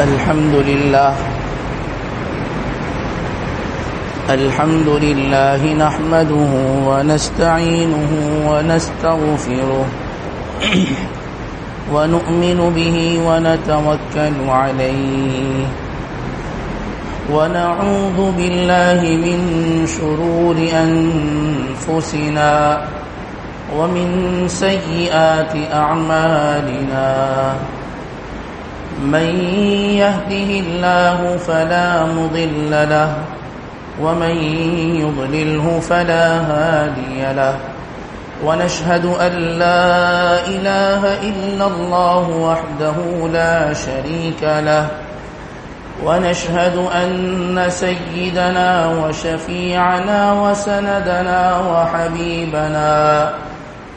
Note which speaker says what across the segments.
Speaker 1: الحمد لله نحمده ونستعينه ونستغفره ونؤمن به ونتوكل عليه ونعوذ بالله من شرور أنفسنا ومن سيئات أعمالنا من يهده الله فلا مضل له ومن يضلله فلا هادي له ونشهد أن لا إله إلا الله وحده لا شريك له ونشهد أن سيدنا وشفيعنا وسندنا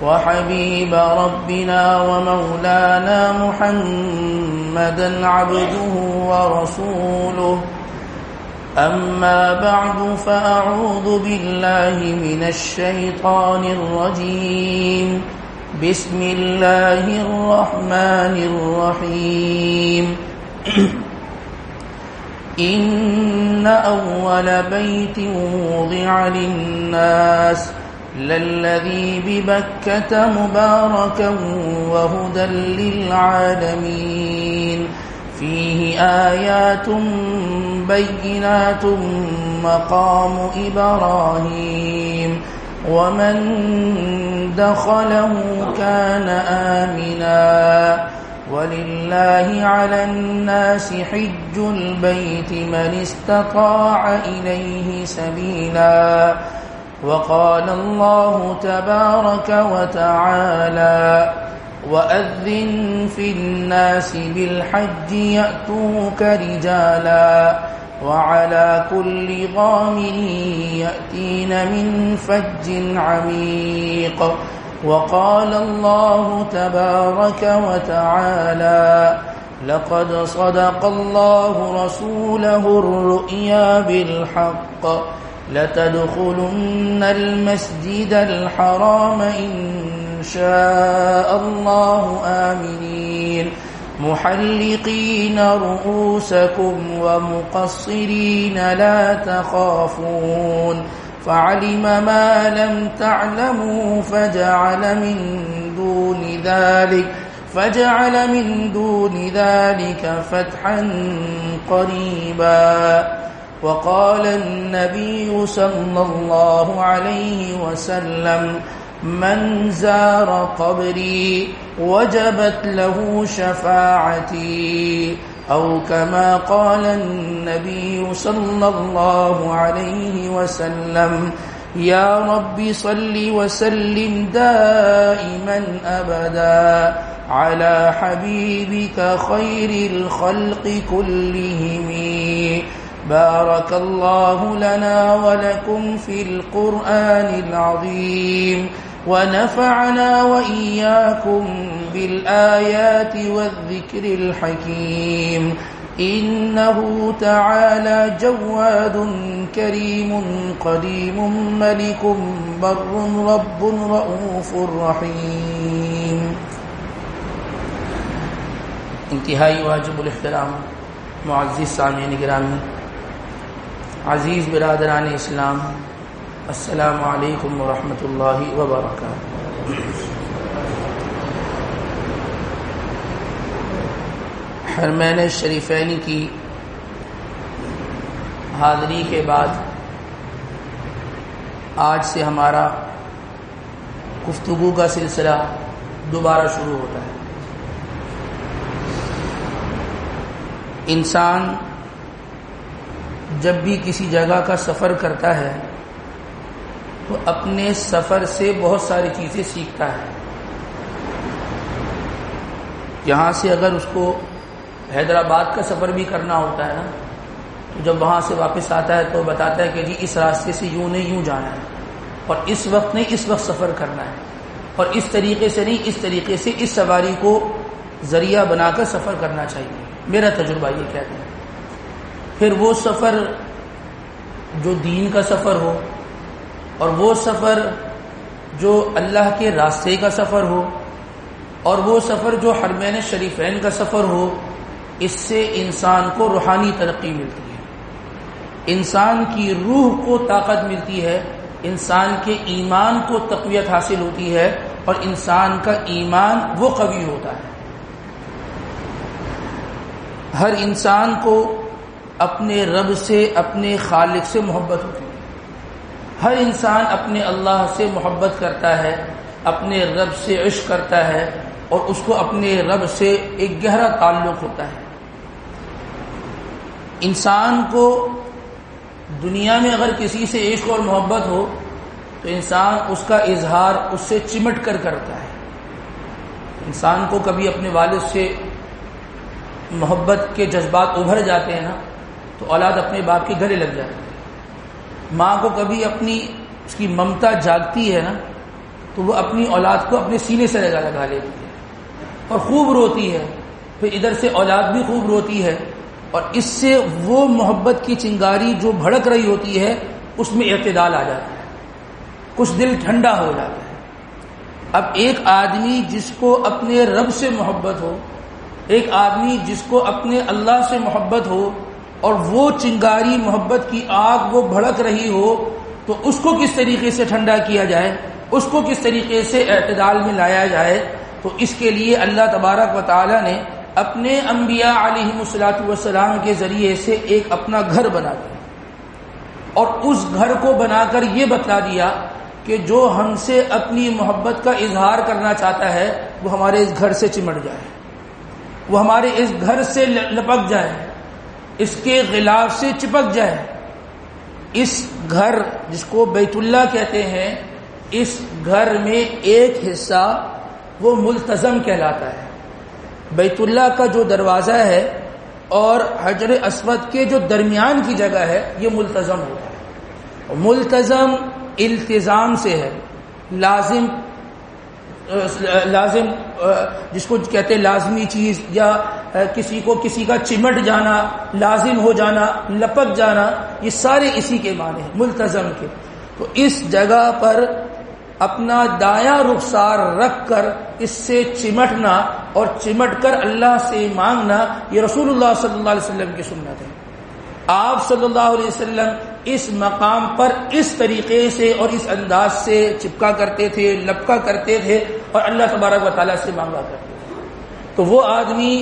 Speaker 1: وحبيب ربنا ومولانا محمدا عبده ورسوله أما بعد فأعوذ بالله من الشيطان الرجيم بسم الله الرحمن الرحيم إن أول بيت وضع للناس للذي ببكة مباركا وهدى للعالمين فيه آيات بينات مقام إبراهيم ومن دخله كان آمنا ولله على الناس حج البيت من استطاع إليه سبيلا وقال الله تبارك وتعالى وأذن في الناس بالحج يأتوك رجالا وعلى كل ضامر يأتين من فج عميق وقال الله تبارك وتعالى لقد صدق الله رسوله الرؤيا بالحق لتدخلن المسجد الحرام إن شاء الله آمنين محلقين رؤوسكم ومقصرين لا تخافون فعلم ما لم تعلموا فجعل من دون ذلك فتحا قريبا وقال النبي صلى الله عليه وسلم من زار قبري وجبت له شفاعتي أو كما قال النبي صلى الله عليه وسلم يا رب صل وسلم دائما أبدا على حبيبك خير الخلق كلهم بارك الله لنا ولكم في القرآن العظيم ونفعنا وإياكم بالآيات والذكر الحكيم إنه تعالى جواد كريم قديم ملك بر رب رؤوف رحيم. انتہائی واجب الاحترام معزز سامعین گرامی، عزیز برادران اسلام، السلام علیکم ورحمۃ اللہ وبرکاتہ۔ حرمین شریفین کی حاضری کے بعد آج سے ہمارا گفتگو کا سلسلہ دوبارہ شروع ہوتا ہے۔ انسان جب بھی کسی جگہ کا سفر کرتا ہے تو اپنے سفر سے بہت ساری چیزیں سیکھتا ہے۔ یہاں سے اگر اس کو حیدرآباد کا سفر بھی کرنا ہوتا ہے نا، تو جب وہاں سے واپس آتا ہے تو بتاتا ہے کہ جی اس راستے سے یوں نہیں یوں جانا ہے، اور اس وقت نہیں اس وقت سفر کرنا ہے، اور اس طریقے سے نہیں اس طریقے سے اس سواری کو ذریعہ بنا کر سفر کرنا چاہیے۔ میرا تجربہ یہ کہتا ہے۔ پھر وہ سفر جو دین کا سفر ہو، اور وہ سفر جو اللہ کے راستے کا سفر ہو، اور وہ سفر جو حرمین شریفین کا سفر ہو، اس سے انسان کو روحانی ترقی ملتی ہے، انسان کی روح کو طاقت ملتی ہے، انسان کے ایمان کو تقویت حاصل ہوتی ہے، اور انسان کا ایمان وہ قوی ہوتا ہے۔ ہر انسان کو اپنے رب سے، اپنے خالق سے محبت ہوتی ہے۔ ہر انسان اپنے اللہ سے محبت کرتا ہے، اپنے رب سے عشق کرتا ہے، اور اس کو اپنے رب سے ایک گہرا تعلق ہوتا ہے۔ انسان کو دنیا میں اگر کسی سے عشق اور محبت ہو تو انسان اس کا اظہار اس سے چمٹ کر کرتا ہے۔ انسان کو کبھی اپنے والد سے محبت کے جذبات ابھر جاتے ہیں نا، تو اولاد اپنے باپ کے گلے لگ جاتی ہے۔ ماں کو کبھی اپنی اس کی ممتا جاگتی ہے نا، تو وہ اپنی اولاد کو اپنے سینے سے لگا لیتی ہے اور خوب روتی ہے، پھر ادھر سے اولاد بھی خوب روتی ہے، اور اس سے وہ محبت کی چنگاری جو بھڑک رہی ہوتی ہے اس میں اعتدال آ جاتا ہے، کچھ دل ٹھنڈا ہو جاتا ہے۔ اب ایک آدمی جس کو اپنے رب سے محبت ہو، ایک آدمی جس کو اپنے اللہ سے محبت ہو، اور وہ چنگاری محبت کی آگ وہ بھڑک رہی ہو، تو اس کو کس طریقے سے ٹھنڈا کیا جائے، اس کو کس طریقے سے اعتدال میں لایا جائے، تو اس کے لیے اللہ تبارک و تعالی نے اپنے انبیاء علیہم الصلوۃ والسلام کے ذریعے سے ایک اپنا گھر بنا دیا، اور اس گھر کو بنا کر یہ بتلا دیا کہ جو ہم سے اپنی محبت کا اظہار کرنا چاہتا ہے وہ ہمارے اس گھر سے چمٹ جائے، وہ ہمارے اس گھر سے لپک جائے، اس کے غلاف سے چپک جائے۔ اس گھر جس کو بیت اللہ کہتے ہیں، اس گھر میں ایک حصہ وہ ملتزم کہلاتا ہے۔ بیت اللہ کا جو دروازہ ہے اور حجر اسود کے جو درمیان کی جگہ ہے یہ ملتزم ہوتا ہے۔ ملتزم التزام سے ہے، لازم جس کو کہتے ہیں لازمی چیز، یا کسی کو کسی کا چمٹ جانا، لازم ہو جانا، لپک جانا، یہ سارے اسی کے معنی ہیں ملتزم کے۔ تو اس جگہ پر اپنا دایاں رخسار رکھ کر اس سے چمٹنا اور چمٹ کر اللہ سے مانگنا، یہ رسول اللہ صلی اللہ علیہ وسلم کی سنت ہے۔ آپ صلی اللہ علیہ وسلم اس مقام پر اس طریقے سے اور اس انداز سے چپکا کرتے تھے، لپکا کرتے تھے، اور اللہ تبارک و تعالیٰ سے مانگا کرتے تھے۔ تو وہ آدمی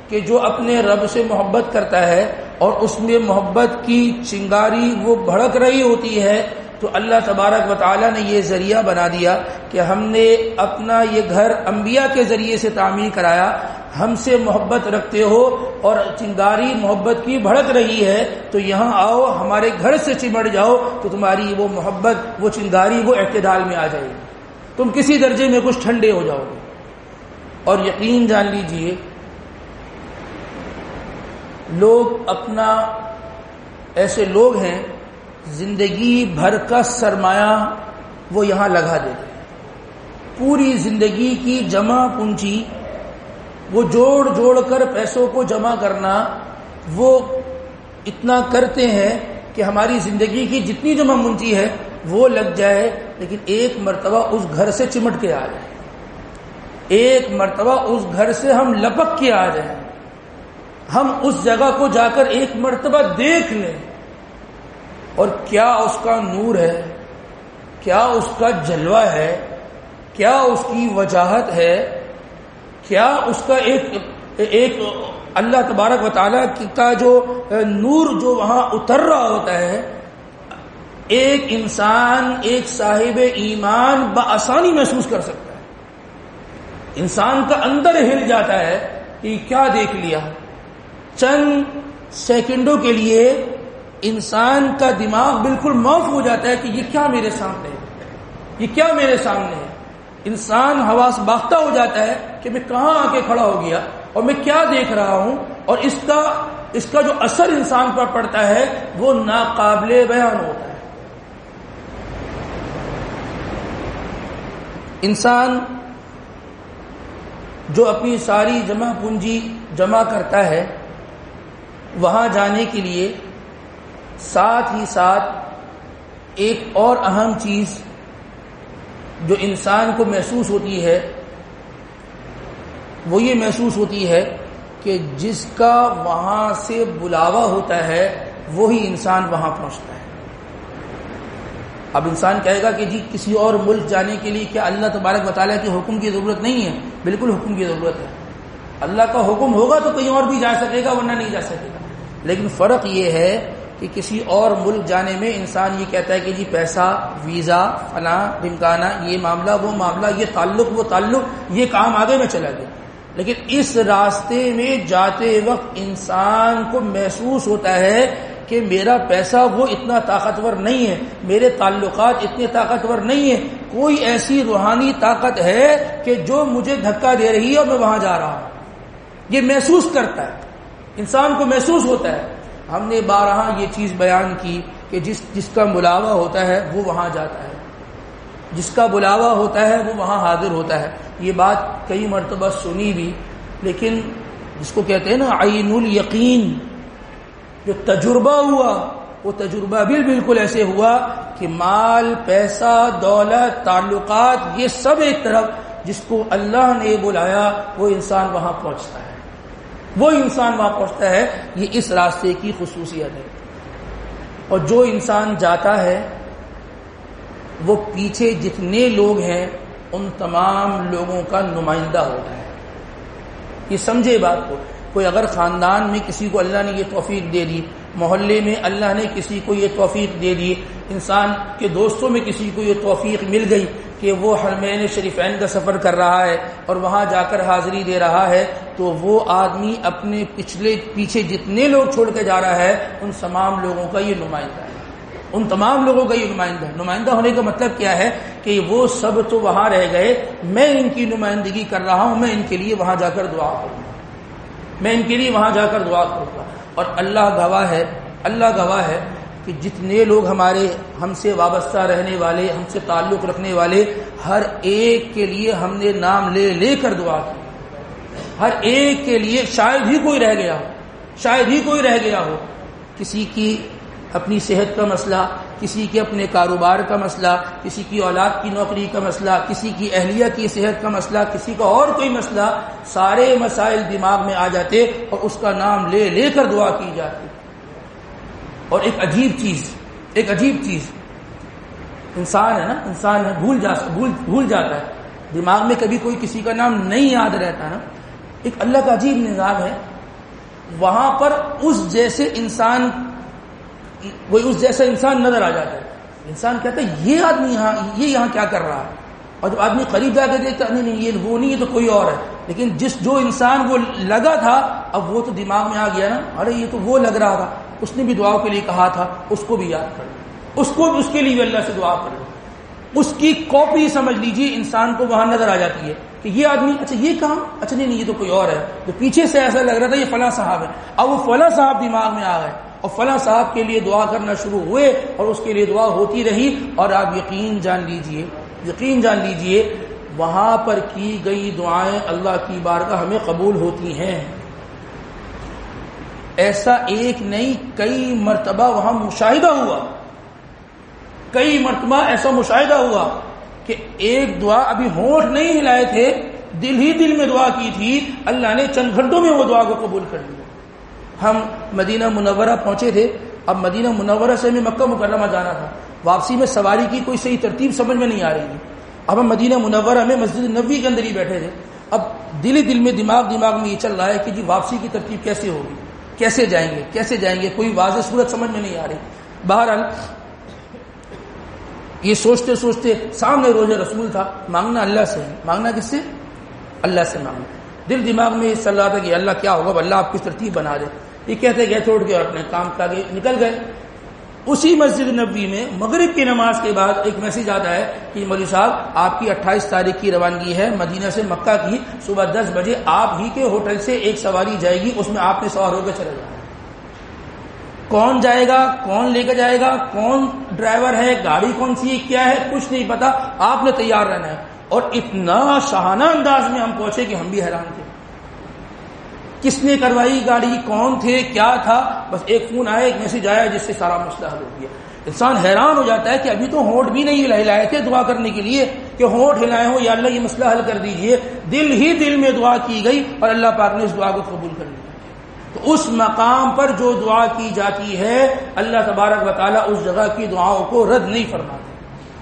Speaker 1: کہ جو اپنے رب سے محبت کرتا ہے اور اس میں محبت کی چنگاری وہ بھڑک رہی ہوتی ہے، تو اللہ تبارک و تعالیٰ نے یہ ذریعہ بنا دیا کہ ہم نے اپنا یہ گھر انبیاء کے ذریعے سے تعمیر کرایا، ہم سے محبت رکھتے ہو اور چنگاری محبت کی بھڑک رہی ہے، تو یہاں آؤ، ہمارے گھر سے چمٹ جاؤ، تو تمہاری وہ محبت، وہ چنگاری، وہ اعتدال میں آ جائے گی، تم کسی درجے میں کچھ ٹھنڈے ہو جاؤ گے۔ اور یقین جان لیجئے، لوگ اپنا، ایسے لوگ ہیں زندگی بھر کا سرمایہ وہ یہاں لگا دیتے ہیں، پوری زندگی کی جمع پونجی وہ جوڑ جوڑ کر پیسوں کو جمع کرنا، وہ اتنا کرتے ہیں کہ ہماری زندگی کی جتنی جمع پونجی ہے وہ لگ جائے، لیکن ایک مرتبہ اس گھر سے چمٹ کے آ جائے، ایک مرتبہ اس گھر سے ہم لپک کے آ جائیں، ہم اس جگہ کو جا کر ایک مرتبہ دیکھ لیں، اور کیا اس کا نور ہے، کیا اس کا جلوہ ہے، کیا اس کی وجاہت ہے، کیا اس کا ایک اللہ تبارک و تعالیٰ کا جو نور جو وہاں اتر رہا ہوتا ہے، ایک انسان، ایک صاحب ایمان بآسانی محسوس کر سکتا ہے۔ انسان کا اندر ہل جاتا ہے کہ کیا دیکھ لیا۔ چند سیکنڈوں کے لیے انسان کا دماغ بالکل معاف ہو جاتا ہے کہ یہ کیا میرے سامنے ہے، یہ کیا میرے سامنے ہے۔ انسان حواس باختہ ہو جاتا ہے کہ میں کہاں آ کے کھڑا ہو گیا اور میں کیا دیکھ رہا ہوں، اور اس کا جو اثر انسان پر پڑتا ہے وہ ناقابل بیان ہوتا ہے۔ انسان جو اپنی ساری جمع پونجی جمع کرتا ہے، وہاں جانے کے لیے ساتھ ہی ساتھ ایک اور اہم چیز جو انسان کو محسوس ہوتی ہے وہ یہ محسوس ہوتی ہے کہ جس کا وہاں سے بلاوا ہوتا ہے وہی انسان وہاں پہنچتا ہے۔ اب انسان کہے گا کہ جی کسی اور ملک جانے کے لیے کیا اللہ تبارک و تعالیٰ کے حکم کی ضرورت نہیں ہے؟ بالکل حکم کی ضرورت ہے۔ اللہ کا حکم ہوگا تو کہیں اور بھی جا سکے گا، ورنہ نہیں جا سکے گا۔ لیکن فرق یہ ہے کہ کسی اور ملک جانے میں انسان یہ کہتا ہے کہ جی پیسہ، ویزا، فلاں ڈھمکانا، یہ معاملہ وہ معاملہ، یہ تعلق وہ تعلق، یہ کام آگے میں چلا گیا۔ لیکن اس راستے میں جاتے وقت انسان کو محسوس ہوتا ہے کہ میرا پیسہ وہ اتنا طاقتور نہیں ہے، میرے تعلقات اتنے طاقتور نہیں ہیں، کوئی ایسی روحانی طاقت ہے کہ جو مجھے دھکا دے رہی ہے اور میں وہاں جا رہا ہوں۔ یہ محسوس کرتا ہے، انسان کو محسوس ہوتا ہے۔ ہم نے بارہا یہ چیز بیان کی کہ جس کا بلاوا ہوتا ہے وہ وہاں جاتا ہے، جس کا بلاوا ہوتا ہے وہ وہاں حاضر ہوتا ہے۔ یہ بات کئی مرتبہ سنی بھی، لیکن جس کو کہتے ہیں نا عین الیقین، جو تجربہ ہوا، وہ تجربہ بھی بالکل ایسے ہوا کہ مال، پیسہ، دولت، تعلقات، یہ سب ایک طرف، جس کو اللہ نے بلایا وہ انسان وہاں پہنچتا ہے، وہ انسان وہاں پہنچتا ہے۔ یہ اس راستے کی خصوصیت ہے۔ اور جو انسان جاتا ہے وہ پیچھے جتنے لوگ ہیں ان تمام لوگوں کا نمائندہ ہوتا ہے۔ یہ سمجھے بات کو، کوئی اگر خاندان میں کسی کو اللہ نے یہ توفیق دے دی، محلے میں اللہ نے کسی کو یہ توفیق دے دی، انسان کے دوستوں میں کسی کو یہ توفیق مل گئی کہ وہ حرمین شریفین کا سفر کر رہا ہے اور وہاں جا کر حاضری دے رہا ہے، تو وہ آدمی اپنے پیچھے جتنے لوگ چھوڑ کے جا رہا ہے ان تمام لوگوں کا یہ نمائندہ ہے، ان تمام لوگوں کا یہ نمائندہ ہے۔ نمائندہ ہونے کا مطلب کیا ہے کہ وہ سب تو وہاں رہ گئے، میں ان کی نمائندگی کر رہا ہوں، میں ان کے لیے وہاں جا کر دعا کروں گا، میں ان کے لیے وہاں جا کر دعا کروں گا۔ اور اللہ گواہ ہے کہ جتنے لوگ ہم سے وابستہ رہنے والے، ہم سے تعلق رکھنے والے، ہر ایک کے لیے ہم نے نام لے کر دعا کی، ہر ایک کے لیے۔ شاید ہی کوئی رہ گیا ہو، کسی کی اپنی صحت کا مسئلہ، کسی کے اپنے کاروبار کا مسئلہ، کسی کی اولاد کی نوکری کا مسئلہ، کسی کی اہلیہ کی صحت کا مسئلہ، کسی کا اور کوئی مسئلہ، سارے مسائل دماغ میں آ جاتے اور اس کا نام لے کر دعا کی جاتی۔ اور ایک عجیب چیز انسان ہے نا، انسان ہے، بھول جاتا ہے، دماغ میں کبھی کوئی کسی کا نام نہیں یاد رہتا نا۔ ایک اللہ کا عجیب نظام ہے، وہاں پر اس جیسا انسان نظر آ جاتا ہے۔ انسان کہتا ہے یہ آدمی یہاں کیا کر رہا ہے، اور جب آدمی قریب جا کے دیکھتا نہیں یہ وہ نہیں ہے تو کوئی اور ہے، لیکن جو انسان وہ لگا تھا اب وہ تو دماغ میں آ گیا نا، ارے یہ تو وہ لگ رہا تھا، اس نے بھی دعا کے لیے کہا تھا، اس کو بھی یاد کر لو، اس کے لیے بھی اللہ سے دعا کر لو۔ اس کی کاپی سمجھ لیجیے انسان کو وہاں نظر آ جاتی ہے کہ یہ آدمی، اچھا یہ کام، اچھا نہیں یہ تو کوئی اور ہے، جو پیچھے سے ایسا لگ رہا تھا یہ فلاں صاحب ہے، اب وہ فلاں صاحب دماغ میں آ گئے اور فلاں صاحب کے لیے دعا کرنا شروع ہوئے اور اس کے لیے دعا ہوتی رہی۔ اور آپ یقین جان لیجئے وہاں پر کی گئی دعائیں اللہ کی بارگاہ میں قبول ہوتی ہیں۔ ایسا ایک نہیں، کئی مرتبہ وہاں مشاہدہ ہوا، کئی مرتبہ ایسا مشاہدہ ہوا کہ ایک دعا ابھی ہونٹ نہیں ہلائے تھے، دل میں دعا کی تھی، اللہ نے چند گھنٹوں میں وہ دعا کو قبول کر لیا۔ ہم مدینہ منورہ پہنچے تھے، اب مدینہ منورہ سے ہمیں مکہ مکرمہ جانا تھا، واپسی میں سواری کی کوئی صحیح ترتیب سمجھ میں نہیں آ رہی تھی۔ اب ہم مدینہ منورہ میں مسجد نبوی کے اندر ہی بیٹھے تھے، اب دل میں دماغ میں یہ چل رہا ہے کہ جی واپسی کی ترتیب کیسے ہوگی، کیسے جائیں گے، کوئی واضح صورت سمجھ میں نہیں آ رہی۔ بہرحال یہ سوچتے سامنے روزہ رسول تھا، مانگنا اللہ سے، مانگنا کس سے؟ اللہ سے مانگنا۔ دل دماغ میں یہ چل رہا تھا کہ اللہ کیا ہوگا، اللہ آپ کی ترتیب بنا دے۔ یہ کہتے گئے چھوڑ کے اور اپنے کام کا نکل گئے۔ اسی مسجد نبوی میں مغرب کی نماز کے بعد ایک میسج آتا ہے کہ مولوی صاحب آپ کی 28 تاریخ کی روانگی ہے مدینہ سے مکہ کی، صبح 10 بجے آپ ہی کے ہوٹل سے ایک سواری جائے گی، اس میں آپ نے سوار ہو کے چلے جانا ہے۔ کون جائے گا، کون لے کے جائے گا، کون ڈرائیور ہے، گاڑی کون سی ہے، کیا ہے، کچھ نہیں پتا، آپ نے تیار رہنا ہے۔ اور اتنا شاہانہ انداز میں ہم پہنچے کہ ہم بھی حیران تھے، کس نے کروائی گاڑی، کون تھے، کیا تھا، بس ایک فون آیا، ایک میسج آیا جس سے سارا مسئلہ حل ہو گیا۔ انسان حیران ہو جاتا ہے کہ ابھی تو ہونٹ بھی نہیں ہلائے تھے دعا کرنے کے لیے کہ ہونٹ ہلائے ہو یا اللہ یہ مسئلہ حل کر دیجئے، دل ہی دل میں دعا کی گئی اور اللہ پاک نے اس دعا کو قبول کر لیا۔ تو اس مقام پر جو دعا کی جاتی ہے اللہ تبارک و تعالیٰ اس جگہ کی دعاؤں کو رد نہیں فرماتے۔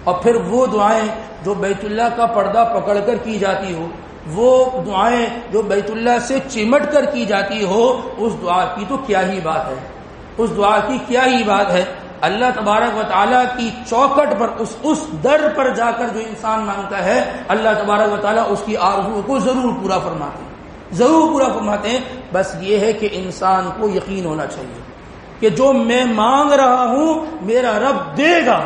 Speaker 1: اور پھر وہ دعائیں جو بیت اللہ کا پردہ پکڑ کر کی جاتی ہو، وہ دعائیں جو بیت اللہ سے چمٹ کر کی جاتی ہو، اس دعا کی تو کیا ہی بات ہے، اس دعا کی کیا ہی بات ہے۔ اللہ تبارک و تعالیٰ کی چوکٹ پر اس در پر جا کر جو انسان مانگتا ہے، اللہ تبارک و تعالیٰ اس کی آرزو کو ضرور پورا فرماتے ہیں، ضرور پورا فرماتے ہیں۔ بس یہ ہے کہ انسان کو یقین ہونا چاہیے کہ جو میں مانگ رہا ہوں میرا رب دے گا،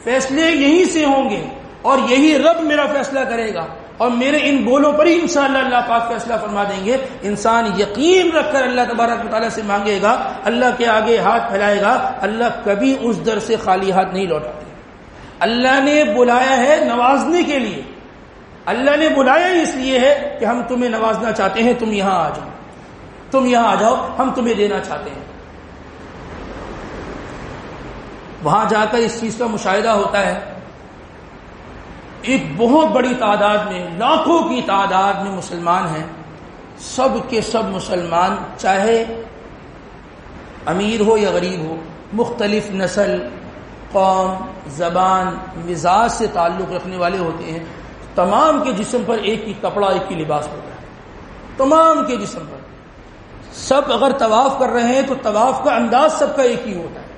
Speaker 1: فیصلے یہیں سے ہوں گے اور یہی رب میرا فیصلہ کرے گا، اور میرے ان بولوں پر ہی انشاءاللہ اللہ پاک فیصلہ فرما دیں گے۔ انسان یقین رکھ کر اللہ تبارک و تعالیٰ سے مانگے گا، اللہ کے آگے ہاتھ پھیلائے گا، اللہ کبھی اس در سے خالی ہاتھ نہیں لوٹاتے۔ اللہ نے بلایا ہے نوازنے کے لیے، اللہ نے بلایا اس لیے ہے کہ ہم تمہیں نوازنا چاہتے ہیں، تم یہاں آ جاؤ، تم یہاں آ جاؤ، ہم تمہیں دینا چاہتے ہیں۔ وہاں جا کر اس چیز کا مشاہدہ ہوتا ہے، ایک بہت بڑی تعداد میں، لاکھوں کی تعداد میں مسلمان ہیں، سب کے سب مسلمان، چاہے امیر ہو یا غریب ہو، مختلف نسل، قوم، زبان، مزاج سے تعلق رکھنے والے ہوتے ہیں، تمام کے جسم پر ایک ہی کپڑا، ایک ہی لباس ہوتا ہے، تمام کے جسم پر۔ سب اگر طواف کر رہے ہیں تو طواف کا انداز سب کا ایک ہی ہوتا ہے۔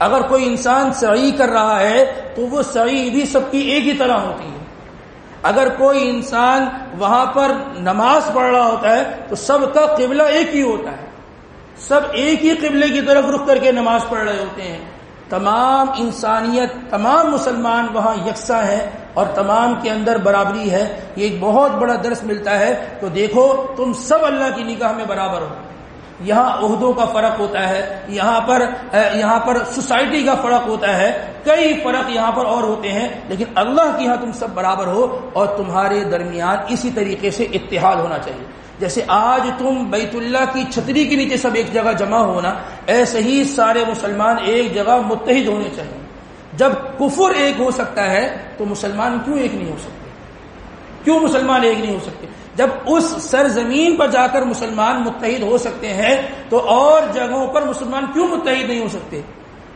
Speaker 1: اگر کوئی انسان سعی کر رہا ہے تو وہ سعی بھی سب کی ایک ہی طرح ہوتی ہے۔ اگر کوئی انسان وہاں پر نماز پڑھ رہا ہوتا ہے تو سب کا قبلہ ایک ہی ہوتا ہے، سب ایک ہی قبلے کی طرف رخ کر کے نماز پڑھ رہے ہوتے ہیں۔ تمام انسانیت، تمام مسلمان وہاں یکساں ہیں اور تمام کے اندر برابری ہے۔ یہ ایک بہت بڑا درس ملتا ہے۔ تو دیکھو تم سب اللہ کی نگاہ میں برابر ہو۔ یہاں عہدوں کا فرق ہوتا ہے، یہاں پر سوسائٹی کا فرق ہوتا ہے، کئی فرق یہاں پر اور ہوتے ہیں، لیکن اللہ کے یہاں تم سب برابر ہو اور تمہارے درمیان اسی طریقے سے اتحاد ہونا چاہیے۔ جیسے آج تم بیت اللہ کی چھتری کے نیچے سب ایک جگہ جمع ہونا، ایسے ہی سارے مسلمان ایک جگہ متحد ہونے چاہیے۔ جب کفر ایک ہو سکتا ہے تو مسلمان کیوں ایک نہیں ہو سکتے؟ کیوں مسلمان ایک نہیں ہو سکتے؟ جب اس سرزمین پر جا کر مسلمان متحد ہو سکتے ہیں تو اور جگہوں پر مسلمان کیوں متحد نہیں ہو سکتے؟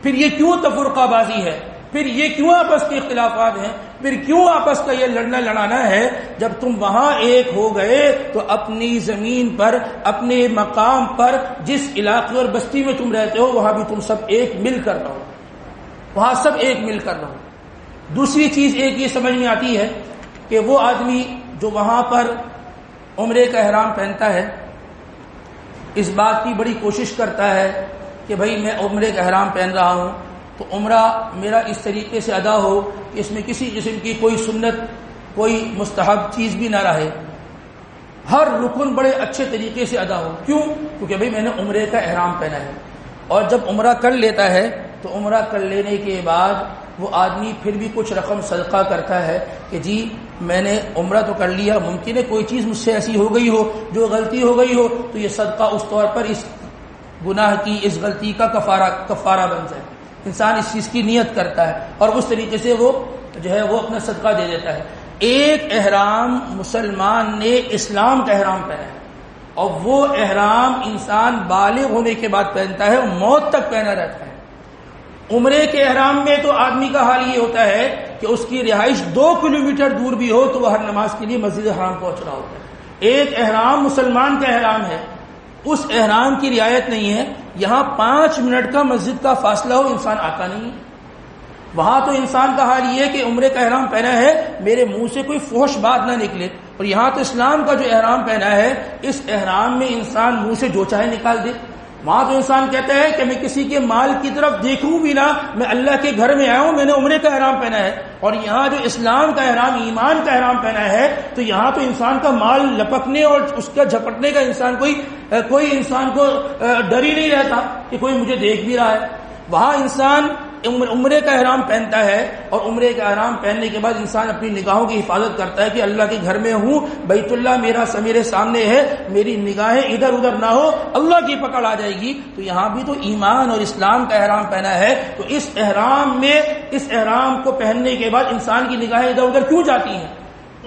Speaker 1: پھر یہ کیوں تفرقہ بازی ہے؟ پھر یہ کیوں آپس کے اختلافات ہیں؟ پھر کیوں آپس کا یہ لڑنا لڑانا ہے؟ جب تم وہاں ایک ہو گئے تو اپنی زمین پر، اپنے مقام پر، جس علاقے اور بستی میں تم رہتے ہو وہاں بھی تم سب ایک مل کر رہو، وہاں سب ایک مل کر رہو۔ دوسری چیز ایک یہ سمجھ میں آتی ہے کہ وہ آدمی جو وہاں پر عمرے کا احرام پہنتا ہے، اس بات کی بڑی کوشش کرتا ہے کہ بھئی میں عمرے کا احرام پہن رہا ہوں تو عمرہ میرا اس طریقے سے ادا ہو کہ اس میں کسی قسم کی کوئی سنت، کوئی مستحب چیز بھی نہ رہے، ہر رکن بڑے اچھے طریقے سے ادا ہو۔ کیوں؟ کیونکہ بھئی میں نے عمرے کا احرام پہنا ہے۔ اور جب عمرہ کر لیتا ہے تو عمرہ کر لینے کے بعد وہ آدمی پھر بھی کچھ رقم صدقہ کرتا ہے کہ جی میں نے عمرہ تو کر لیا، ممکن ہے کوئی چیز مجھ سے ایسی ہو گئی ہو، جو غلطی ہو گئی ہو، تو یہ صدقہ اس طور پر اس گناہ کی، اس غلطی کا کفارہ بن جائے۔ انسان اس چیز کی نیت کرتا ہے اور اس طریقے سے وہ جو ہے وہ اپنا صدقہ دے دیتا ہے۔ ایک احرام مسلمان نے اسلام کا احرام پہنا ہے اور وہ احرام انسان بالغ ہونے کے بعد پہنتا ہے اور موت تک پہنا رہتا ہے۔ عمرے کے احرام میں تو آدمی کا حال یہ ہوتا ہے کہ اس کی رہائش 2 کلومیٹر دور بھی ہو تو وہ ہر نماز کے لیے مسجد حرام پہنچ رہا ہوتا ہے۔ ایک احرام مسلمان کا احرام ہے، اس احرام کی رعایت نہیں ہے۔ یہاں 5 منٹ کا مسجد کا فاصلہ ہو، انسان آتا نہیں ہے۔ وہاں تو انسان کا حال یہ ہے کہ عمرے کا احرام پہنا ہے، میرے منہ سے کوئی فحش بات نہ نکلے، اور یہاں تو اسلام کا جو احرام پہنا ہے، اس احرام میں انسان منہ سے جو چاہے نکال دے۔ وہاں تو انسان کہتا ہے کہ میں کسی کے مال کی طرف دیکھوں بھی نہ، میں اللہ کے گھر میں آیا ہوں، میں نے عمرے کا احرام پہنا ہے۔ اور یہاں جو اسلام کا احرام، ایمان کا احرام پہنا ہے، تو یہاں تو انسان کا مال لپکنے اور اس کا جھپٹنے کا انسان کوئی انسان کو ڈر ہی نہیں رہتا کہ کوئی مجھے دیکھ بھی رہا ہے۔ وہاں انسان عمرے کا احرام پہنتا ہے اور عمرے کا احرام پہننے کے بعد انسان اپنی نگاہوں کی حفاظت کرتا ہے کہ اللہ کے گھر میں ہوں، بیت اللہ میرے سامنے ہے، میری نگاہیں ادھر ادھر نہ ہو، اللہ کی پکڑ آ جائے گی. تو یہاں بھی تو ایمان اور اسلام کا احرام پہنا ہے. تو اس احرام کو پہننے کے بعد انسان کی نگاہیں ادھر ادھر کیوں جاتی ہیں؟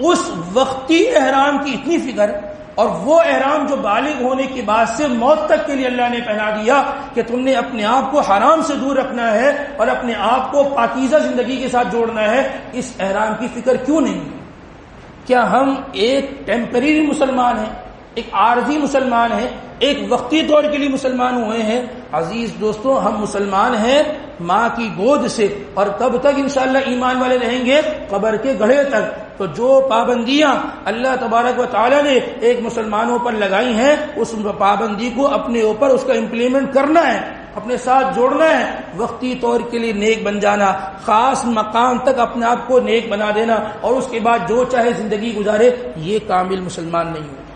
Speaker 1: اس وقتی احرام کی اتنی فکر، اور وہ احرام جو بالغ ہونے کے بعد سے موت تک کے لیے اللہ نے پہنا دیا کہ تم نے اپنے آپ کو حرام سے دور رکھنا ہے اور اپنے آپ کو پاکیزہ زندگی کے ساتھ جوڑنا ہے. اس احرام کی فکر کیوں نہیں؟ کیا ہم ایک ٹیمپریری مسلمان ہیں، ایک عارضی مسلمان ہیں، ایک وقتی طور کے لیے مسلمان ہوئے ہیں؟ عزیز دوستو، ہم مسلمان ہیں ماں کی گود سے، اور کب تک انشاءاللہ ایمان والے رہیں گے؟ قبر کے گڑھے تک. تو جو پابندیاں اللہ تبارک و تعالی نے ایک مسلمانوں پر لگائی ہیں، اس پابندی کو اپنے اوپر اس کا امپلیمنٹ کرنا ہے، اپنے ساتھ جوڑنا ہے. وقتی طور کے لیے نیک بن جانا، خاص مقام تک اپنے آپ کو نیک بنا دینا، اور اس کے بعد جو چاہے زندگی گزارے، یہ کامل مسلمان نہیں ہوتا.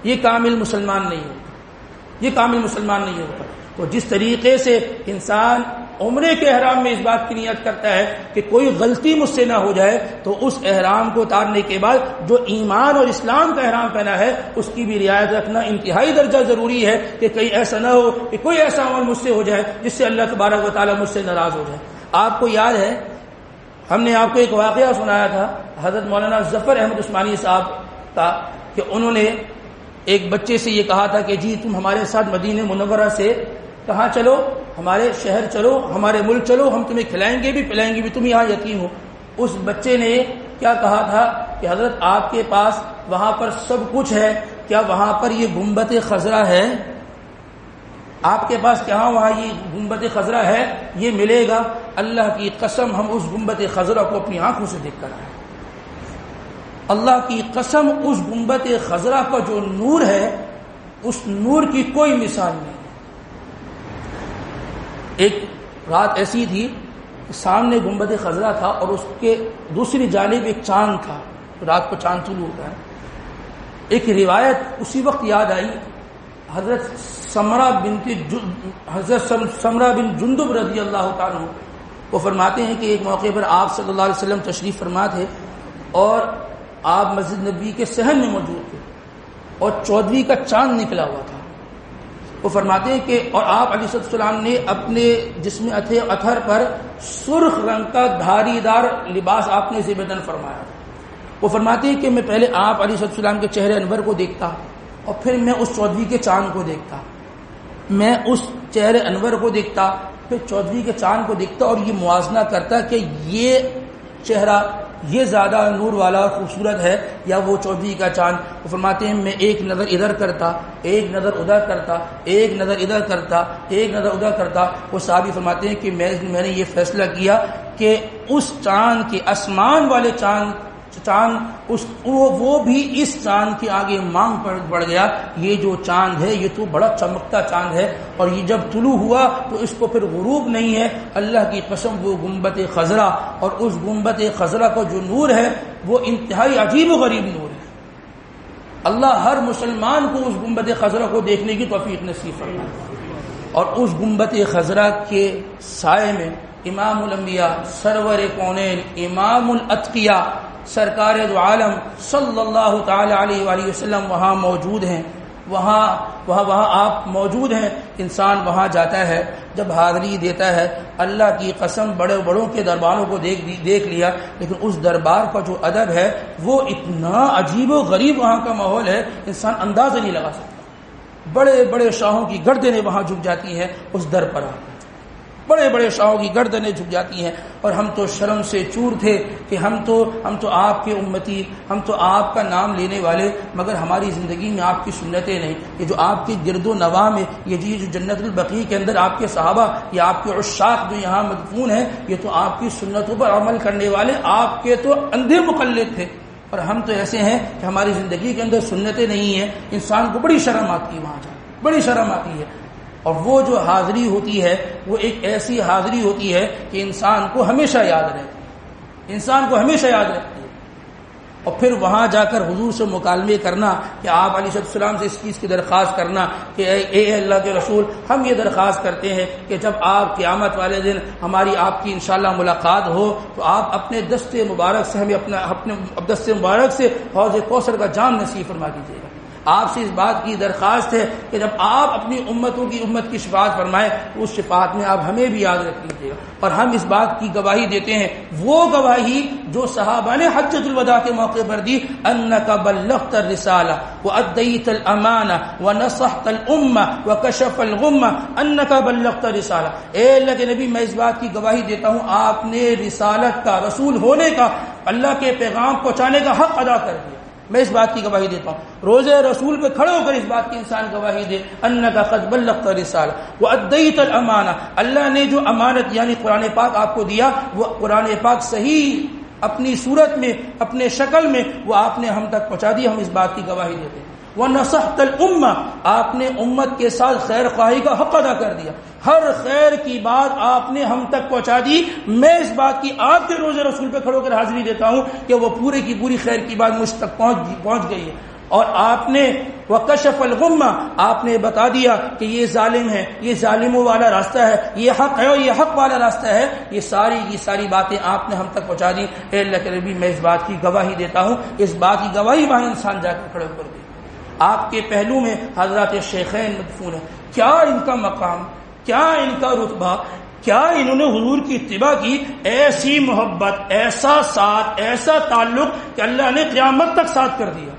Speaker 1: یہ کامل مسلمان نہیں ہوتا. یہ کامل مسلمان نہیں ہوتا. تو جس طریقے سے انسان عمرے کے احرام میں اس بات کی نیت کرتا ہے کہ کوئی غلطی مجھ سے نہ ہو جائے، تو اس احرام کو اتارنے کے بعد جو ایمان اور اسلام کا احرام پہنا ہے اس کی بھی رعایت رکھنا انتہائی درجہ ضروری ہے کہ کہیں ایسا نہ ہو کہ کوئی ایسا عمل مجھ سے ہو جائے جس سے اللہ تبارک و تعالیٰ مجھ سے ناراض ہو جائے. آپ کو یاد ہے ہم نے آپ کو ایک واقعہ سنایا تھا حضرت مولانا ظفر احمد عثمانی صاحب کا، کہ انہوں نے ایک بچے سے یہ کہا تھا کہ جی تم ہمارے ساتھ مدینہ منورہ سے کہاں چلو، ہمارے شہر چلو، ہمارے ملک چلو، ہم تمہیں کھلائیں گے بھی پلائیں گے بھی، تم یہاں یتیم ہو. اس بچے نے کیا کہا تھا کہ حضرت آپ کے پاس وہاں پر سب کچھ ہے، کیا وہاں پر یہ گنبد خضرا ہے؟ آپ کے پاس کیا وہاں یہ گنبد خضرا ہے؟ یہ ملے گا. اللہ کی قسم ہم اس گنبد خضرا کو اپنی آنکھوں سے دیکھ کر آئے. اللہ کی قسم اس گنبد خضرا کا جو نور ہے، اس نور کی کوئی مثال نہیں. ایک رات ایسی تھی کہ سامنے گنبد خضرا تھا اور اس کے دوسری جانب ایک چاند تھا. رات کو چاند طلوع ہوتا ہے. ایک روایت اسی وقت یاد آئی، حضرت سمرہ بن جندب رضی اللہ تعالیٰ عنہ وہ فرماتے ہیں کہ ایک موقع پر آپ صلی اللہ علیہ وسلم تشریف فرما تھے اور آپ مسجد نبی کے صحن میں موجود تھے اور 14ویں کا چاند نکلا ہوا تھا. وہ فرماتے ہیں کہ اور آپ علیہ السلام نے اپنے جسم اطہر پر سرخ رنگ کا دھاری دار لباس آپ نے زیبدن فرمایا. وہ فرماتے ہیں کہ میں پہلے آپ علیہ السلام کے چہرے انور کو دیکھتا اور پھر میں اس 14ویں کے چاند کو دیکھتا. میں اس چہرے انور کو دیکھتا پھر 14ویں کے چاند کو دیکھتا اور یہ موازنہ کرتا کہ یہ چہرہ یہ زیادہ نور والا خوبصورت ہے یا وہ 14ویں کا چاند. وہ فرماتے ہیں میں ایک نظر ادھر کرتا، ایک نظر ادھر کرتا، ایک نظر ادھر کرتا، ایک نظر ادھر کرتا. وہ صحابی فرماتے ہیں کہ میں نے یہ فیصلہ کیا کہ اس چاند کے آسمان والے چاند وہ بھی اس چاند کے آگے مانگ پر بڑھ گیا. یہ جو چاند ہے یہ تو بڑا چمکتا چاند ہے اور یہ جب طلوع ہوا تو اس کو پھر غروب نہیں ہے. اللہ کی قسم وہ گنبد خضرا اور اس گنبد خضرا کا جو نور ہے وہ انتہائی عجیب و غریب نور ہے. اللہ ہر مسلمان کو اس گنبد خضرا کو دیکھنے کی توفیق نصیب فرمائے. اور اس گنبد خضرا کے سائے میں امام الانبیاء سرور کونین امام الاتقیاء سرکار دو عالم صلی اللہ تعالی علیہ وآلہ وسلم وہاں موجود ہیں. وہاں آپ موجود ہیں. انسان وہاں جاتا ہے جب حاضری دیتا ہے، اللہ کی قسم بڑے بڑوں کے درباروں کو دیکھ لیا، لیکن اس دربار کا جو ادب ہے وہ اتنا عجیب و غریب وہاں کا ماحول ہے انسان اندازہ نہیں لگا سکتا. بڑے بڑے شاہوں کی گردنیں وہاں جھک جاتی ہیں اس در پر. بڑے بڑے شاہوں کی گردنیں جھک جاتی ہیں اور ہم تو شرم سے چور تھے کہ ہم تو آپ کے امتی، ہم تو آپ کا نام لینے والے، مگر ہماری زندگی میں آپ کی سنتیں نہیں. یہ جو آپ کے گرد و نواح میں یہ جو جنت البقیع کے اندر آپ کے صحابہ یا آپ کے عشاق جو یہاں مدفون ہیں، یہ تو آپ کی سنتوں پر عمل کرنے والے آپ کے تو اندھے مقلد تھے. اور ہم تو ایسے ہیں کہ ہماری زندگی کے اندر سنتیں نہیں ہیں. انسان کو بڑی شرم آتی ہے وہاں جا، بڑی شرم آتی ہے. اور وہ جو حاضری ہوتی ہے وہ ایک ایسی حاضری ہوتی ہے کہ انسان کو ہمیشہ یاد رہتی ہے. انسان کو ہمیشہ یاد رہتی ہے. اور پھر وہاں جا کر حضور سے مکالمے کرنا کہ آپ علیہ السلام سے اس چیز کی درخواست کرنا کہ اے اللہ کے رسول، ہم یہ درخواست کرتے ہیں کہ جب آپ قیامت والے دن ہماری آپ کی انشاءاللہ ملاقات ہو تو آپ اپنے دست مبارک سے ہمیں اپنے دست مبارک سے حوض کوثر کا جام نصیب فرما دیجیے گا۔ آپ سے اس بات کی درخواست ہے کہ جب آپ اپنی امت کی شفاعت فرمائیں تو اس شفاعت میں آپ ہمیں بھی یاد رکھ لیجیے گا۔ اور ہم اس بات کی گواہی دیتے ہیں، وہ گواہی جو صحابہ نے حجۃ الوداع کے موقع پر دی، انک بلغت الرسالہ وادیت الامانہ ونصحت الامہ وکشف الغمہ، انک بلغت الرسالہ، اے اللہ کے نبی میں اس بات کی گواہی دیتا ہوں آپ نے رسالت کا، رسول ہونے کا، اللہ کے پیغام پہنچانے کا حق ادا کر دیا۔ میں اس بات کی گواہی دیتا ہوں، روزے رسول پہ کھڑے ہو کر اس بات کی انسان گواہی دے، انک قد بلغت الرسالہ وادیت الامانہ، اللہ نے جو امانت یعنی قرآن پاک آپ کو دیا، وہ قرآن پاک صحیح اپنی صورت میں، اپنے شکل میں وہ آپ نے ہم تک پہنچا دی، ہم اس بات کی گواہی دیتے ہیں۔ وَنَصَحْتَ الْأُمَّةَ، آپ نے امت کے ساتھ خیر خواہی کا حق ادا کر دیا، ہر خیر کی بات آپ نے ہم تک پہنچا دی۔ میں اس بات کی آپ کے روزے رسول پہ کھڑو کر حاضری دیتا ہوں کہ وہ پورے کی پوری خیر کی بات مجھ تک پہنچ گئی ہے۔ اور آپ نے وَكَشَفَ الْغُمَّةَ، آپ نے بتا دیا کہ یہ ظالم ہے، یہ ظالموں والا راستہ ہے، یہ حق ہے اور یہ حق والا راستہ ہے، یہ ساری کی ساری باتیں آپ نے ہم تک پہنچا دی۔ اے اللہ کے نبی میں اس بات کی گواہی دیتا ہوں، اس بات کی گواہی وہاں انسان جا کر کھڑے کر دے۔ آپ کے پہلو میں حضرات شیخین مدفون ہیں، کیا ان کا مقام، کیا ان کا رتبہ، کیا انہوں نے حضور کی اتباع کی، ایسی محبت، ایسا ساتھ، ایسا تعلق کہ اللہ نے قیامت تک ساتھ کر دیا،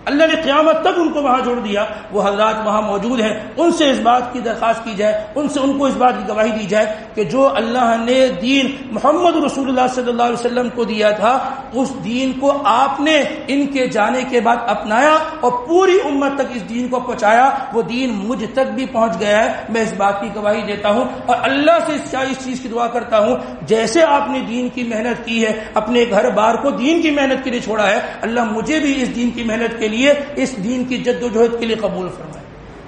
Speaker 1: اللہ نے قیامت تک ان کو وہاں جوڑ دیا۔ وہ حضرات وہاں موجود ہیں، ان سے اس بات کی درخواست کی جائے، ان کو اس بات کی گواہی دی جائے کہ جو اللہ نے دین محمد رسول اللہ صلی اللہ علیہ وسلم کو دیا تھا، اس دین کو آپ نے ان کے جانے کے بعد اپنایا اور پوری امت تک اس دین کو پہنچایا، وہ دین مجھ تک بھی پہنچ گیا ہے۔ میں اس بات کی گواہی دیتا ہوں اور اللہ سے اس چیز کی دعا کرتا ہوں، جیسے آپ نے دین کی محنت کی ہے، اپنے گھر بار کو دین کی محنت کے لیے چھوڑا ہے، اللہ مجھے بھی اس دین کی محنت کے لیے، اس دین کی جد و جہد کے لیے قبول فرمائے۔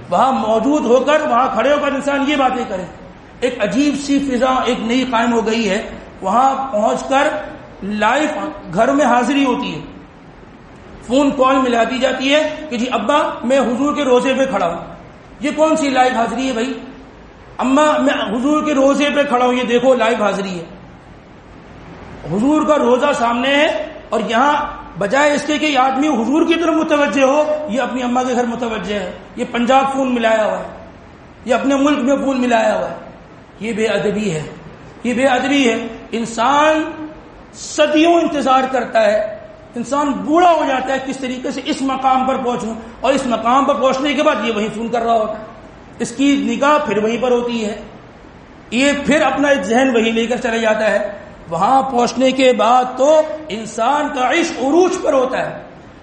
Speaker 1: وہاں موجود ہو کر، وہاں کھڑے ہو کر انسان یہ باتیں کرے۔ ایک عجیب سی فضا ایک نئی قائم ہو گئی ہے، وہاں پہنچ کر لائیو گھر میں حاضری ہوتی ہے، فون کال ملا دی جاتی ہے کہ جی ابا میں حضور کے روزے پہ کھڑا ہوں۔ یہ کون سی لائیو حاضری ہے بھائی؟ اما میں حضور کے روزے پہ کھڑا ہوں، یہ دیکھو لائیو حاضری ہے، حضور کا روزہ سامنے ہے، اور یہاں بجائے اس کے کہ یہ آدمی حضور کی طرف متوجہ ہو، یہ اپنی اماں کے گھر متوجہ ہے، یہ پنجاب فون ملایا ہوا ہے، یہ اپنے ملک میں فون ملایا ہوا ہے۔ یہ بے ادبی ہے، یہ بے ادبی ہے۔ انسان صدیوں انتظار کرتا ہے، انسان بوڑھا ہو جاتا ہے کس طریقے سے اس مقام پر پہنچوں، اور اس مقام پر پہنچنے کے بعد یہ وہیں فون کر رہا ہوتا ہے، اس کی نگاہ پھر وہیں پر ہوتی ہے، یہ پھر اپنا ذہن وہیں لے کر چلا جاتا ہے۔ وہاں پہنچنے کے بعد تو انسان کا عشق عروج پر ہوتا ہے۔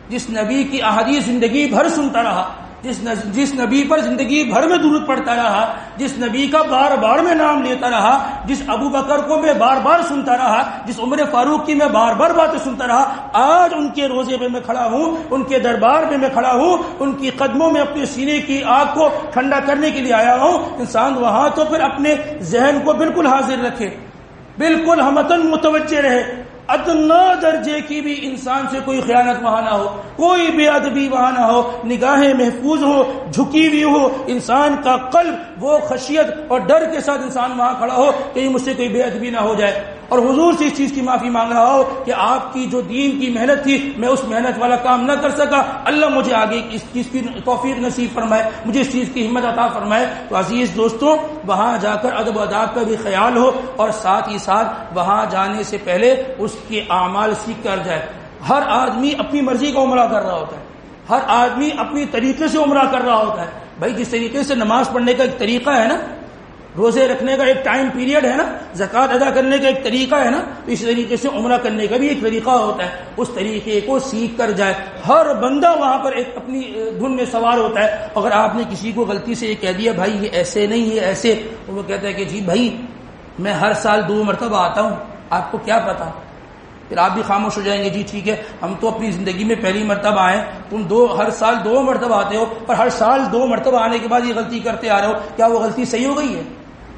Speaker 1: جس نبی کی احادیث زندگی بھر سنتا رہا، جس نبی پر زندگی بھر میں درود پڑھتا رہا، جس نبی کا بار بار میں نام لیتا رہا، جس ابو بکر کو میں بار بار سنتا رہا، جس عمر فاروق کی میں بار بار باتیں سنتا رہا، آج ان کے روزے پہ میں کھڑا ہوں، ان کے دربار میں میں کھڑا ہوں، ان کی قدموں میں اپنے سینے کی آگ کو ٹھنڈا کرنے کے لیے آیا ہوں۔ انسان وہاں تو پھر اپنے ذہن کو بالکل حاضر رکھے، بالکل ہمتن متوجہ رہے، ادنا درجے کی بھی انسان سے کوئی خیانت وہاں نہ ہو، کوئی بے ادبی وہاں نہ ہو، نگاہیں محفوظ ہو، جھکی ہوئی ہو، انسان کا قلب وہ خشیت اور ڈر کے ساتھ انسان وہاں کھڑا ہو کہ مجھ سے کوئی بے ادبی نہ ہو جائے، اور حضور سے اس چیز کی معافی مانگ رہا ہو کہ آپ کی جو دین کی محنت تھی میں اس محنت والا کام نہ کر سکا، اللہ مجھے آگے اس چیز کی توفیق نصیب فرمائے، مجھے اس چیز کی ہمت عطا فرمائے۔ تو عزیز دوستوں، وہاں جا کر ادب و آداب کا بھی خیال ہو، اور ساتھ ہی ساتھ وہاں جانے سے پہلے اس کے اعمال سیکھ کر جائے۔ ہر آدمی اپنی مرضی کا عمرہ کر رہا ہوتا ہے، ہر آدمی اپنی طریقے سے عمرہ کر رہا ہوتا ہے۔ بھائی جس طریقے سے نماز پڑھنے کا ایک طریقہ ہے نا، روزے رکھنے کا ایک ٹائم پیریڈ ہے نا، زکوٰۃ ادا کرنے کا ایک طریقہ ہے نا، تو اسی طریقے سے عمرہ کرنے کا بھی ایک طریقہ ہوتا ہے۔ اس طریقے کو سیکھ کر جائے۔ ہر بندہ وہاں پر ایک اپنی دھن میں سوار ہوتا ہے۔ اگر آپ نے کسی کو غلطی سے یہ کہہ دیا بھائی یہ ایسے نہیں، یہ ایسے، تو وہ کہتا ہے کہ جی بھائی میں ہر سال 2 مرتبہ آتا ہوں، آپ کو کیا پتا؟ پھر آپ بھی خاموش ہو جائیں گے، جی ٹھیک ہے ہم تو اپنی زندگی میں پہلی مرتبہ آئے، تم ہر سال 2 مرتبہ آتے ہو، اور ہر سال 2 مرتبہ آنے کے بعد یہ غلطی کرتے آ رہے ہو، کیا وہ غلطی صحیح ہو گئی ہے؟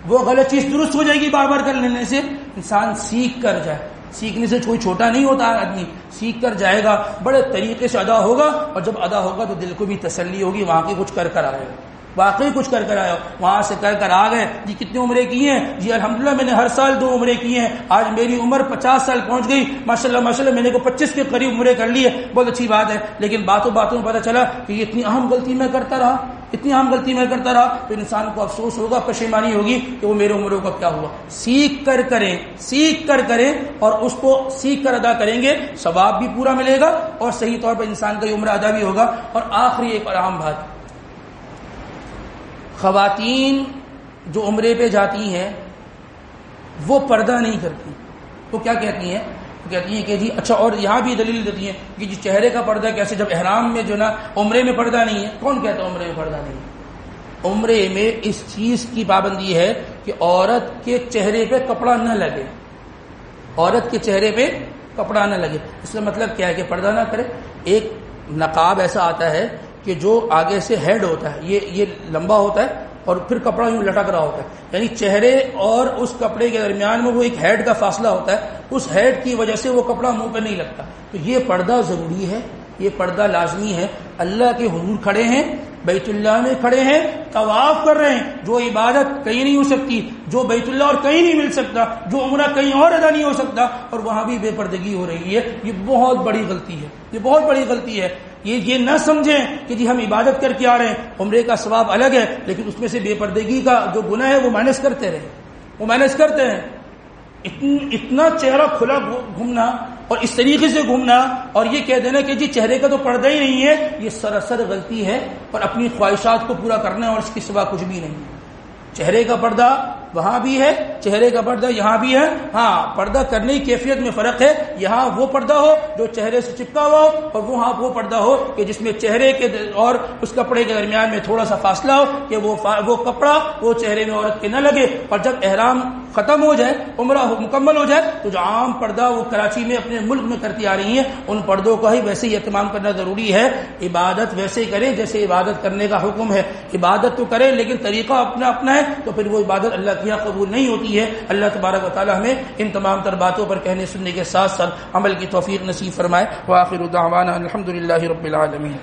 Speaker 1: وہ غلط چیز درست ہو جائے گی بار بار کر لینے سے؟ انسان سیکھ کر جائے، سیکھنے سے کوئی چھوٹا نہیں ہوتا آدمی، سیکھ کر جائے گا، بڑے طریقے سے ادا ہوگا، اور جب ادا ہوگا تو دل کو بھی تسلی ہوگی، وہاں کی کچھ کر کر آئے گا، واقعی کچھ کر کر آیا، وہاں سے کر کر آ گئے جی کتنے عمرے کی ہیں جی الحمدللہ میں نے ہر سال 2 عمرے کیے ہیں، آج میری عمر 50 سال پہنچ گئی، ماشاءاللہ ماشاءاللہ میں نے کو 25 کے قریب عمرے کر لیے، بہت اچھی بات ہے، لیکن باتوں باتوں میں پتہ چلا کہ یہ اتنی اہم غلطی میں کرتا رہا، اتنی اہم غلطی میں کرتا رہا، تو انسان کو افسوس ہوگا، پشیمانی ہوگی کہ وہ میرے عمروں کا کیا ہوا۔ سیکھ کر کریں، سیکھ کر کریں، اور اس کو سیکھ کر ادا کریں گے، ثواب بھی پورا ملے گا اور صحیح طور پر انسان کا عمرہ ادا بھی ہوگا۔ اور آخری ایک اور اہم بات، خواتین جو عمرے پہ جاتی ہیں وہ پردہ نہیں کرتی، تو کیا کہتی ہیں؟ کہتی ہیں کہ جی اچھا، اور یہاں بھی دلیل دیتی ہیں کہ جی چہرے کا پردہ کیسے، جب احرام میں جو نا عمرے میں پردہ نہیں ہے، کون کہتا ہے عمرے میں پردہ نہیں ہے؟ عمرے میں اس چیز کی پابندی ہے کہ عورت کے چہرے پہ کپڑا نہ لگے، عورت کے چہرے پہ کپڑا نہ لگے، اس کا مطلب کیا ہے کہ پردہ نہ کرے۔ ایک نقاب ایسا آتا ہے کہ جو آگے سے ہیڈ ہوتا ہے، یہ لمبا ہوتا ہے اور پھر کپڑا یوں لٹک رہا ہوتا ہے، یعنی چہرے اور اس کپڑے کے درمیان میں وہ ایک ہیڈ کا فاصلہ ہوتا ہے، اس ہیڈ کی وجہ سے وہ کپڑا منہ پہ نہیں لگتا، تو یہ پردہ ضروری ہے، یہ پردہ لازمی ہے۔ اللہ کے حضور کھڑے ہیں، بیت اللہ میں کھڑے ہیں، طواف کر رہے ہیں، جو عبادت کہیں نہیں ہو سکتی، جو بیت اللہ اور کہیں نہیں مل سکتا، جو عمرہ کہیں اور ادا نہیں ہو سکتا، اور وہاں بھی بے پردگی ہو رہی ہے، یہ بہت بڑی غلطی ہے، یہ بہت بڑی غلطی ہے۔ یہ نہ سمجھیں کہ جی ہم عبادت کر کے آ رہے ہیں، عمرے کا ثواب الگ ہے، لیکن اس میں سے بے پردگی کا جو گناہ ہے وہ مائنس کرتے رہے، وہ مائنس کرتے ہیں۔ اتنا چہرہ کھلا گھومنا اور اس طریقے سے گھومنا اور یہ کہہ دینا کہ جی چہرے کا تو پردہ ہی نہیں ہے، یہ سراسر غلطی ہے، اور اپنی خواہشات کو پورا کرنا ہے، اور اس کے سوا کچھ بھی نہیں ہے۔ چہرے کا پردہ وہاں بھی ہے، چہرے کا پردہ یہاں بھی ہے، ہاں پردہ کرنے کی کیفیت میں فرق ہے، یہاں وہ پردہ ہو جو چہرے سے چپکا ہوا ہو، اور وہاں وہ پردہ ہو کہ جس میں چہرے کے اور اس کپڑے کے درمیان میں تھوڑا سا فاصلہ ہو کہ وہ کپڑا وہ چہرے میں عورت کے نہ لگے۔ اور جب احرام ختم ہو جائے، عمرہ مکمل ہو جائے، تو جو عام پردہ وہ کراچی میں اپنے ملک میں کرتی آ رہی ہیں، ان پردوں کا ہی ویسے ہی اہتمام کرنا ضروری ہے۔ عبادت ویسے ہی کریں جیسے عبادت کرنے کا حکم ہے، عبادت تو کریں لیکن طریقہ اپنا اپنا ہے، تو پھر وہ عبادت اللہ کی یہاں قبول نہیں ہوتی ہے۔ اللہ تبارک و تعالی ہمیں ان تمام تر باتوں پر کہنے سننے کے ساتھ ساتھ عمل کی توفیق نصیب فرمائے۔ وآخر دعوانا الحمدللہ رب العالمین۔